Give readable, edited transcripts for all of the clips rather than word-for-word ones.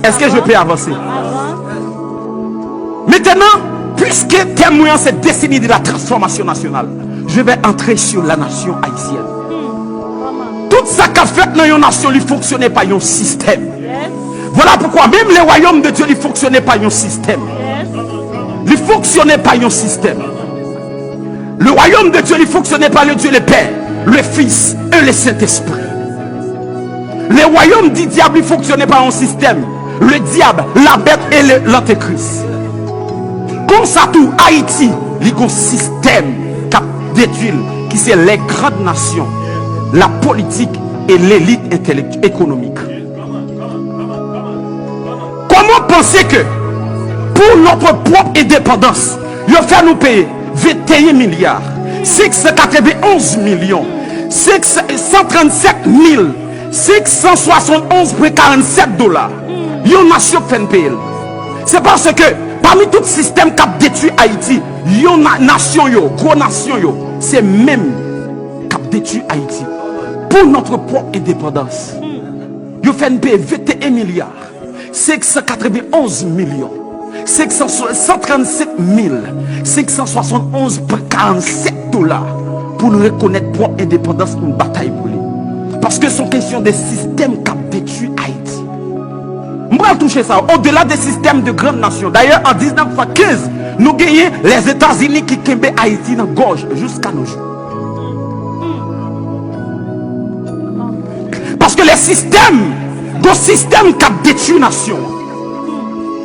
Est-ce que je peux avancer? Maintenant, puisque témoignant cette décennie de la transformation nationale, je vais entrer sur la nation haïtienne. Tout ça qu'a fait dans une nation, il ne fonctionnait pas un système. Voilà pourquoi même les royaumes de Dieu ne fonctionnaient pas un système. Il ne fonctionnait pas un système. Le royaume de Dieu ne fonctionnait pas le Dieu le Père, le Fils et le Saint-Esprit. Le royaume du diable ne fonctionnait pas un système. Le diable, la bête et l'antéchrist. Comme ça tout, Haïti, il y a un système qui a détruit, qui c'est les grandes nations, la politique et l'élite intellectuelle économique. Comment penser que pour notre propre indépendance, il a fait nous payer 21 milliards, 691 millions, 137 671,47 dollars. Une nation fait payer. C'est parce que parmi tout système qui a détruit Haïti, une nation, gros nation, c'est même qui a détruit Haïti. Pour notre propre indépendance, il fait payer 21 milliards, 691 millions. 137 571,47 dollars pour nous reconnaître pour indépendance pour une bataille pour lui. Parce que c'est une question de système qui a détruit Haïti. On va toucher ça au-delà des systèmes de grandes nations. D'ailleurs, en 1915, nous gagnons les États-Unis qui kembe Haïti dans la gorge jusqu'à nos jours. Parce que les systèmes, le système qui a détruit la nation.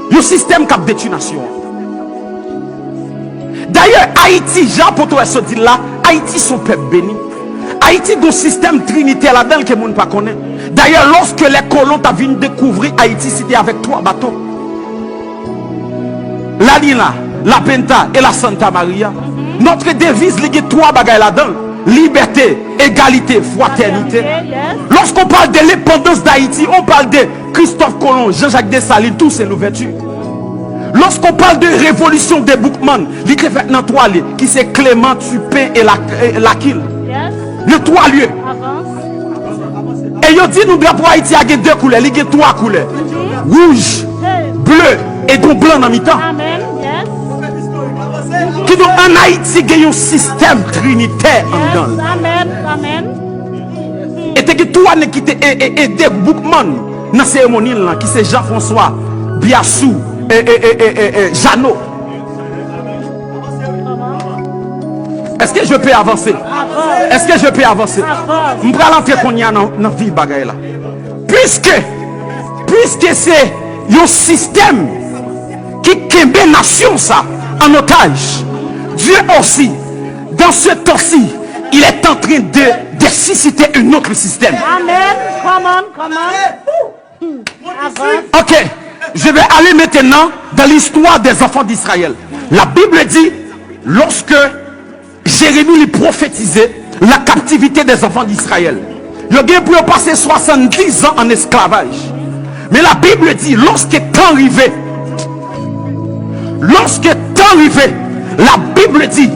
Le système qui a détruit la nation. D'ailleurs, Haïti, Jean Poto se dit là, Haïti son peuple béni. Haïti a un système trinitaire là-dedans que monde pas connaît. D'ailleurs, lorsque les colons t'ont venu découvrir Haïti, c'était avec 3 bateaux. La Lina, la Penta et la Santa Maria. Notre devise, il y a 3 bagailles là-dedans. Liberté, égalité, fraternité. Lorsqu'on parle de l'indépendance d'Haïti, on parle de Christophe Colomb, Jean-Jacques Dessalines, tous ces ouvertures. Lorsqu'on parle de révolution des Boukman, il fait dans 3 lieux, qui c'est Clément, Tupin et L'Aquile. Les 3 lieux. Et il dit nous drapeau Haïti a 2 couleurs, il y a 3 couleurs. Rouge, bleu et blanc dans mi-temps. Qui donc en Haïti il y a un système trinitaire en dedans. Et que toi qui t'es aidé Boukman dans la cérémonie qui c'est Jean-François Biassou et Jeannot. Est-ce que je peux avancer? Est-ce que je peux avancer? Je vais rentrer qu'on y a dans la vie bagaille là. Puisque c'est un système qui kembe nation ça en otage. Dieu aussi, dans ce temps-ci, il est en train de susciter un autre système. Amen. Come on. Ok, je vais aller maintenant dans l'histoire des enfants d'Israël. La Bible dit, lorsque Jérémie lui prophétisait la captivité des enfants d'Israël, il a pu passer 70 ans en esclavage. Mais la Bible dit, lorsque temps arrivé, la Bible dit,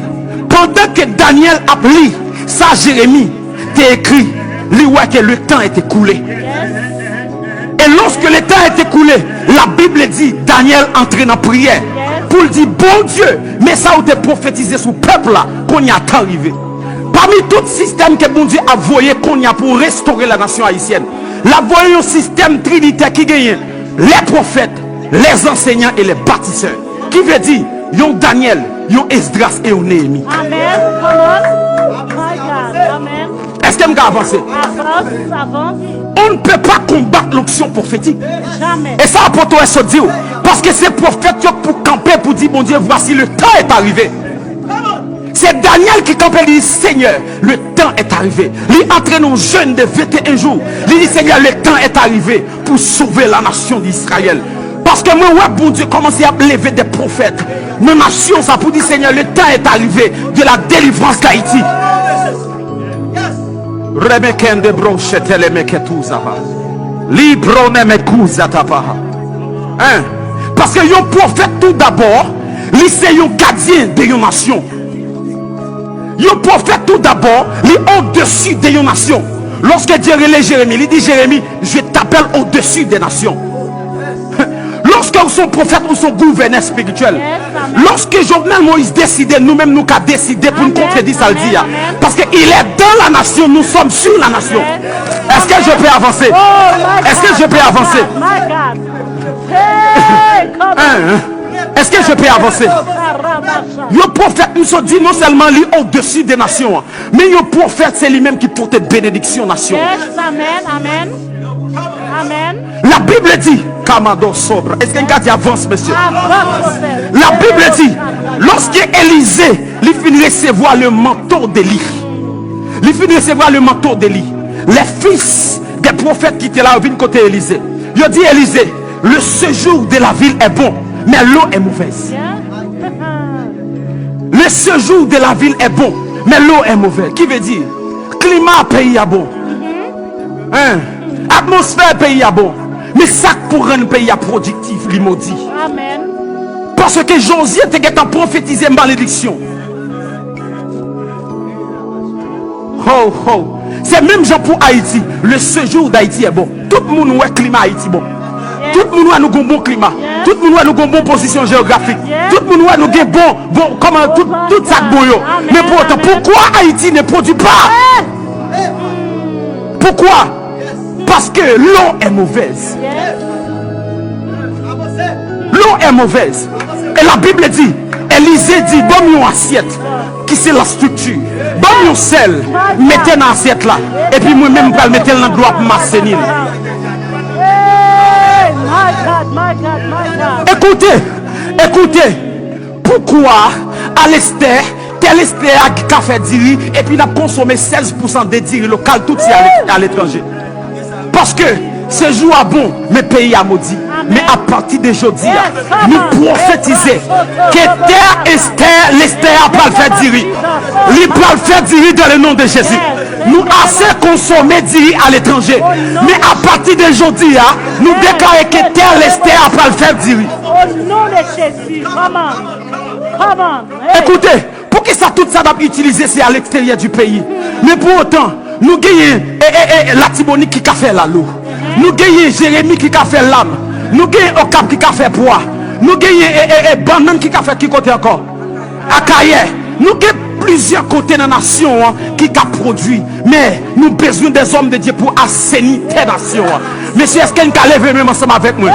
pendant que Daniel a lu ça, Jérémie t'a écrit, lui ouais que le temps est écoulé. Et lorsque le temps est écoulé, la Bible dit, Daniel entre dans la prière pour dire, bon Dieu, mais ça a été prophétisé sur le peuple là, qu'on y a arrivé. Parmi tout système que bon Dieu a voyé qu'on y a pour restaurer la nation haïtienne, la voyé un système trinitaire qui gagne les prophètes, les enseignants et les bâtisseurs. Qui veut dire, yon Daniel, yon Esdras et yon Néhémie. Amen. Amen. Est-ce que je vais avancer? Avance. On ne peut pas combattre l'onction prophétique. Jamais. Et ça, apôtre se dit, parce que c'est prophète pour camper, pour dire, mon Dieu, voici le temps est arrivé. C'est Daniel qui campait, il dit, Seigneur, le temps est arrivé. Il entraîne un jeune de 21 jours. Il dit, Seigneur, le temps est arrivé pour sauver la nation d'Israël. Parce que moi, bon Dieu, commence à lever des prophètes. Nos nations, ça pour dire, Seigneur, le temps est arrivé de la délivrance d'Haïti. Parce que un prophète tout d'abord, c'est un gardien de une nation. Un prophète tout d'abord, il est au-dessus de une nation. Lorsque Dieu relève Jérémie, il dit, Jérémie, je t'appelle au-dessus des nations. Lorsque vous sont prophètes ou sont gouverneurs spirituels, amen. lorsque Jovenel Moïse décidait, nous-mêmes nous avons décidé pour nous contredire ça le dit. Amen. Parce qu'il est dans la nation, nous sommes sur la nation. Est-ce que je peux avancer? Oh, my Est-ce que God, je peux my avancer? God, my God. Hey, come on. Est-ce que je peux avancer? Le prophète nous a dit non seulement lui au-dessus des nations, mais le prophète c'est lui-même qui porte bénédiction nation. Yes, amen, amen. Amen. La Bible dit, Kamado sobre. Est-ce qu'un gars dit avance, monsieur? Avance. La Bible dit, lorsqu'Élisée lui finit recevoir le manteau d'Élie, lui finit recevoir le manteau d'Élie, les fils des prophètes qui étaient là viennent côté Élisée. Il dit Élisée, le séjour de la ville est bon, mais l'eau est mauvaise. Le séjour de la ville est bon, mais l'eau est mauvaise. Qui veut dire, climat pays est bon. Atmosphère pays est bon. Mais ça pour rendre pays productif, il maudit. Amen. Parce que Josué était en prophétisé malédiction. Oh, oh. C'est même genre pour Haïti. Le séjour d'Haïti est bon. Tout le monde voit le climat Haïti bon. Yes. Tout le monde voit nous un bon climat. Yes. Tout le monde voit nous une bonne position géographique. Yes. Tout le monde voit nous bon, comment tout ça bon. Amen. Mais pour autant, Amen. pourquoi Haïti ne produit pas? Pourquoi? Parce que l'eau est mauvaise. Yes. L'eau est mauvaise. Et la Bible dit, Élisée dit, bon une assiette, qui c'est la structure. Bon une sel, mettez dans l'assiette là. Et puis moi-même, je vais mettre dans le droit pour m'assainir. Hey, my God, my God, my God. Écoutez, pourquoi à l'Esther, tel Esther qui a fait diri, et puis il a consommé 16% des diri local, tout ça à l'étranger. Parce que ce jour a bon, mais pays a maudit. Mais à partir d'aujourd'hui, nous prophétisons que terre Esther, l'Esther a pas le fait diri. Il va le faire diri dans le nom de Jésus. Nous assez consommé diri à l'étranger. Mais à partir d'aujourd'hui, nous déclarons que terre l'Esther a pas le faire diri. Au nom de Jésus, come on. Come on. Hey. Écoutez, pour que ça tout ça doit utiliser, c'est à l'extérieur du pays. Mais pour autant, nous gagnons la Tibonique qui a fait la loup. Nous gagnons Jérémie qui a fait l'âme. Nous gagnons Okap qui a fait poids. Nous gagnons Banane qui a fait qui côté encore. Akaye. Nous gagnons plusieurs côtés dans la nation qui a produit. Mais nous avons besoin des hommes de Dieu pour assainir tes nations. Monsieur, est-ce qu'un a levé même ensemble avec moi?